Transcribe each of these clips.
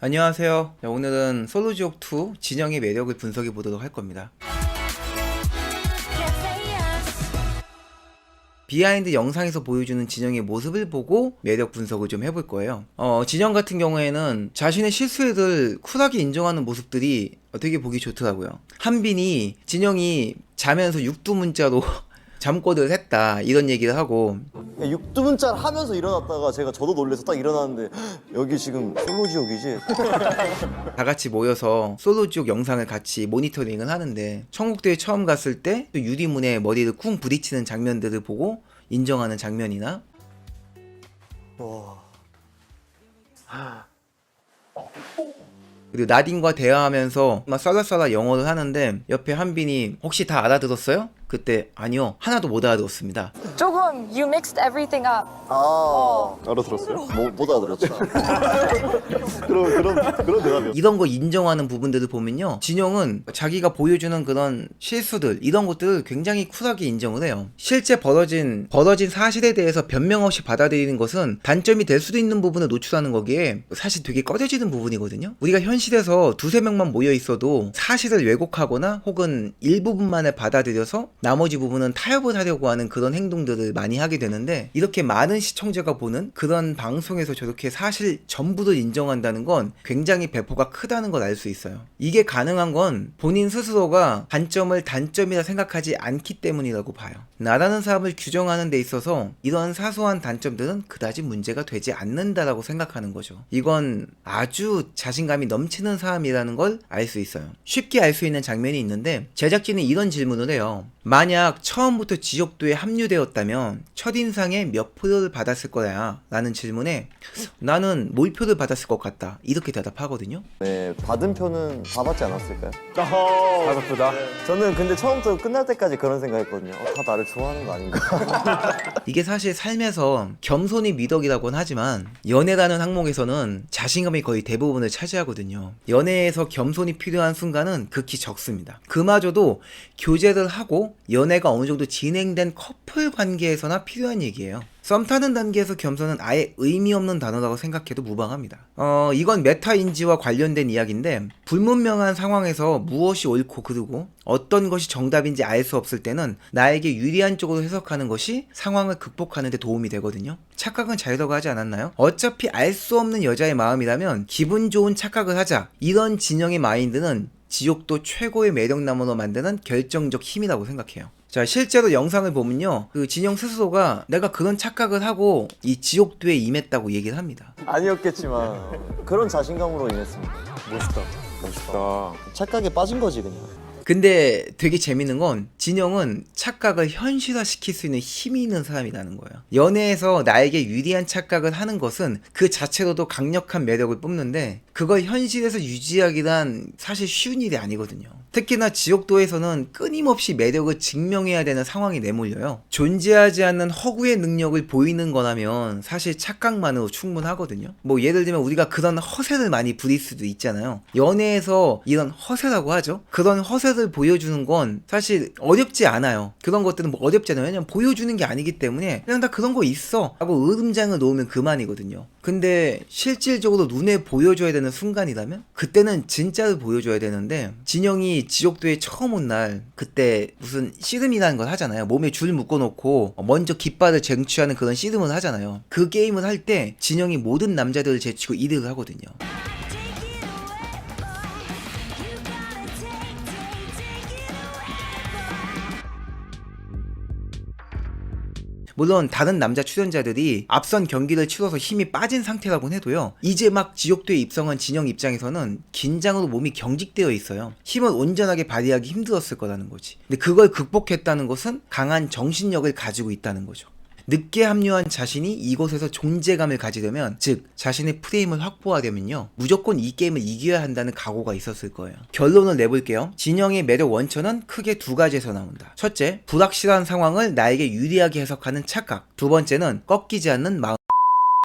안녕하세요. 자, 오늘은 솔로지옥2 진영의 매력을 분석해 보도록 할 겁니다. 비하인드 영상에서 보여주는 진영의 모습을 보고 매력 분석을 좀 해볼 거예요. 진영 같은 경우에는 자신의 실수를 쿨하게 인정하는 모습들이 되게 보기 좋더라고요. 한빈이 진영이 자면서 육두문자로 잠꼬대를 했다 이런 얘기를 하고, 육두문자를 하면서 일어났다가 저도 놀래서 딱 일어났는데 여기 지금 솔로지옥이지? 다 같이 모여서 솔로지옥 영상을 같이 모니터링을 하는데, 천국도에 처음 갔을 때 또 유리문에 머리를 쿵 부딪히는 장면들을 보고 인정하는 장면이나, 와... 그리고 나딘과 대화하면서 막 썰라썰라 영어를 하는데 옆에 한빈이 혹시 다 알아들었어요? 그때 아니요, 하나도 못 알아들었습니다. 조금 you mixed everything up. 알아들었어요? 못 알아들었죠. 그런 대답이요. 이런 거 인정하는 부분들을 보면요, 진영은 자기가 보여주는 그런 실수들, 이런 것들을 굉장히 쿨하게 인정을 해요. 실제 벌어진 사실에 대해서 변명 없이 받아들이는 것은 단점이 될 수도 있는 부분을 노출하는 거기에 사실 되게 꺼려지는 부분이거든요. 우리가 현실에서 두세 명만 모여 있어도 사실을 왜곡하거나 혹은 일부분만을 받아들여서 나머지 부분은 타협을 하려고 하는 그런 행동들을 많이 하게 되는데, 이렇게 많은 시청자가 보는 그런 방송에서 저렇게 사실 전부를 인정한다는 건 굉장히 배포가 크다는 걸 알 수 있어요. 이게 가능한 건 본인 스스로가 단점을 단점이라 생각하지 않기 때문이라고 봐요. 나라는 사람을 규정하는 데 있어서 이런 사소한 단점들은 그다지 문제가 되지 않는다라고 생각하는 거죠. 이건 아주 자신감이 넘치는 사람이라는 걸 알 수 있어요. 쉽게 알 수 있는 장면이 있는데, 제작진이 이런 질문을 해요. 만약 처음부터 지옥도에 합류되었다면 첫인상에 몇 표를 받았을 거야? 라는 질문에 나는 몰표를 받았을 것 같다, 이렇게 대답하거든요. 네, 받은 표는 다 받지 않았을까요? 가볍다. 저는 근데 처음부터 끝날 때까지 그런 생각했거든요. 다 나를 좋아하는 거 아닌가? 이게 사실 삶에서 겸손이 미덕이라고는 하지만 연애라는 항목에서는 자신감이 거의 대부분을 차지하거든요. 연애에서 겸손이 필요한 순간은 극히 적습니다. 그마저도 교제를 하고 연애가 어느 정도 진행된 커플 관계에서나 필요한 얘기예요. 썸 타는 단계에서 겸손은 아예 의미 없는 단어라고 생각해도 무방합니다. 이건 메타인지와 관련된 이야기인데, 불문명한 상황에서 무엇이 옳고 그르고 어떤 것이 정답인지 알 수 없을 때는 나에게 유리한 쪽으로 해석하는 것이 상황을 극복하는 데 도움이 되거든요. 착각은 자유라고 하지 않았나요? 어차피 알 수 없는 여자의 마음이라면 기분 좋은 착각을 하자, 이런 진영의 마인드는 지옥도 최고의 매력나무로 만드는 결정적 힘이라고 생각해요. 자, 실제로 영상을 보면요, 그 진영 스스로가 내가 그런 착각을 하고 이 지옥도에 임했다고 얘기를 합니다. 아니었겠지만 그런 자신감으로 임했습니다. 멋있다. 착각에 빠진 거지 그냥. 근데 되게 재밌는 건 진영은 착각을 현실화시킬 수 있는 힘이 있는 사람이라는 거예요. 연애에서 나에게 유리한 착각을 하는 것은 그 자체로도 강력한 매력을 뿜는데, 그걸 현실에서 유지하기란 사실 쉬운 일이 아니거든요. 특히나 지옥도에서는 끊임없이 매력을 증명해야 되는 상황이 내몰려요. 존재하지 않는 허구의 능력을 보이는 거라면 사실 착각만으로 충분하거든요. 뭐 예를 들면 우리가 그런 허세를 많이 부릴 수도 있잖아요. 연애에서 이런 허세라고 하죠. 그런 허세를 보여주는 건 사실 어렵지 않아요. 그런 것들은 뭐 어렵지 않아요. 왜냐면 보여주는 게 아니기 때문에 그냥 다 그런 거 있어 하고 으름장을 놓으면 그만이거든요. 근데 실질적으로 눈에 보여줘야 되는 순간이라면 그때는 진짜를 보여줘야 되는데, 진영이 지옥도에 처음 온 날 그때 무슨 씨름이라는 걸 하잖아요. 몸에 줄 묶어놓고 먼저 깃발을 쟁취하는 그런 씨름을 하잖아요. 그 게임을 할 때 진영이 모든 남자들을 제치고 1위를 하거든요. 물론 다른 남자 출연자들이 앞선 경기를 치러서 힘이 빠진 상태라고 해도요, 이제 막 지옥도에 입성한 진영 입장에서는 긴장으로 몸이 경직되어 있어요. 힘을 온전하게 발휘하기 힘들었을 거라는 거지. 근데 그걸 극복했다는 것은 강한 정신력을 가지고 있다는 거죠. 늦게 합류한 자신이 이곳에서 존재감을 가지려면, 즉 자신의 프레임을 확보하려면요, 무조건 이 게임을 이겨야 한다는 각오가 있었을 거예요. 결론을 내볼게요. 진영의 매력 원천은 크게 두 가지에서 나온다. 첫째, 불확실한 상황을 나에게 유리하게 해석하는 착각. 두 번째는 꺾이지 않는 마음.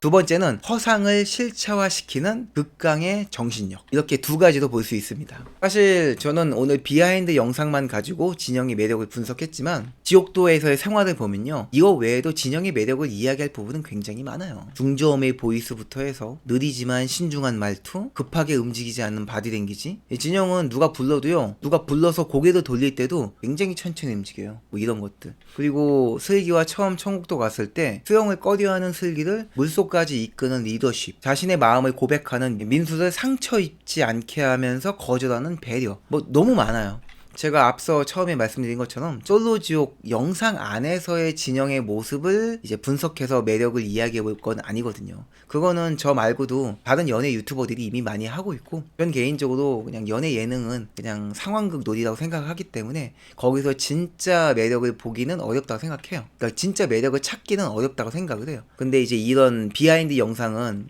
두 번째는 허상을 실체화시키는 극강의 정신력. 이렇게 두 가지도 볼 수 있습니다. 사실 저는 오늘 비하인드 영상만 가지고 진영의 매력을 분석했지만 지옥도에서의 생활을 보면요, 이거 외에도 진영의 매력을 이야기할 부분은 굉장히 많아요. 중저음의 보이스부터 해서 느리지만 신중한 말투, 급하게 움직이지 않는 바디랭귀지. 진영은 누가 불러도요, 누가 불러서 고개를 돌릴 때도 굉장히 천천히 움직여요. 뭐 이런 것들. 그리고 슬기와 처음 천국도 갔을 때 수영을 꺼려하는 슬기를 물속까지 이끄는 리더십, 자신의 마음을 고백하는 민수를 상처 입지 않게 하면서 거절하는 배려, 뭐 너무 많아요. 제가 앞서 처음에 말씀드린 것처럼 솔로지옥 영상 안에서의 진영의 모습을 이제 분석해서 매력을 이야기해 볼 건 아니거든요. 그거는 저 말고도 다른 연애 유튜버들이 이미 많이 하고 있고, 전 개인적으로 그냥 연애 예능은 그냥 상황극 놀이라고 생각하기 때문에 거기서 진짜 매력을 보기는 어렵다고 생각해요. 그러니까 진짜 매력을 찾기는 어렵다고 생각을 해요. 근데 이제 이런 비하인드 영상은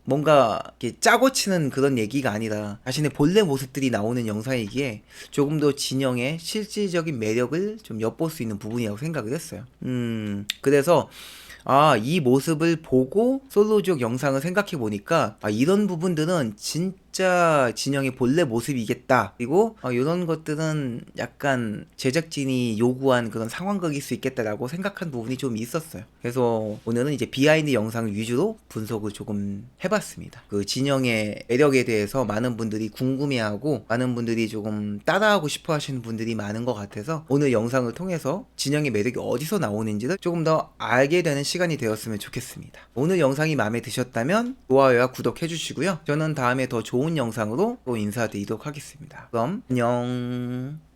뭔가 이렇게 짜고 치는 그런 얘기가 아니라 자신의 본래 모습들이 나오는 영상이기에 조금 더 진영의 실질적인 매력을 좀 엿볼 수 있는 부분이라고 생각을 했어요. 그래서 이 모습을 보고 솔로지옥 영상을 생각해 보니까 이런 부분들은 진짜 진영의 본래 모습이겠다. 그리고 이런 것들은 약간 제작진이 요구한 그런 상황극일 수 있겠다라고 생각한 부분이 좀 있었어요. 그래서 오늘은 이제 비하인드 영상을 위주로 분석을 조금 해봤습니다. 그 진영의 매력에 대해서 많은 분들이 궁금해하고 많은 분들이 조금 따라하고 싶어 하시는 분들이 많은 것 같아서 오늘 영상을 통해서 진영의 매력이 어디서 나오는지를 조금 더 알게 되는 시간이 되었으면 좋겠습니다. 오늘 영상이 마음에 드셨다면 좋아요와 구독해 주시고요. 저는 다음에 더 좋은 영상으로 또 인사드리도록 하겠습니다. 그럼 안녕.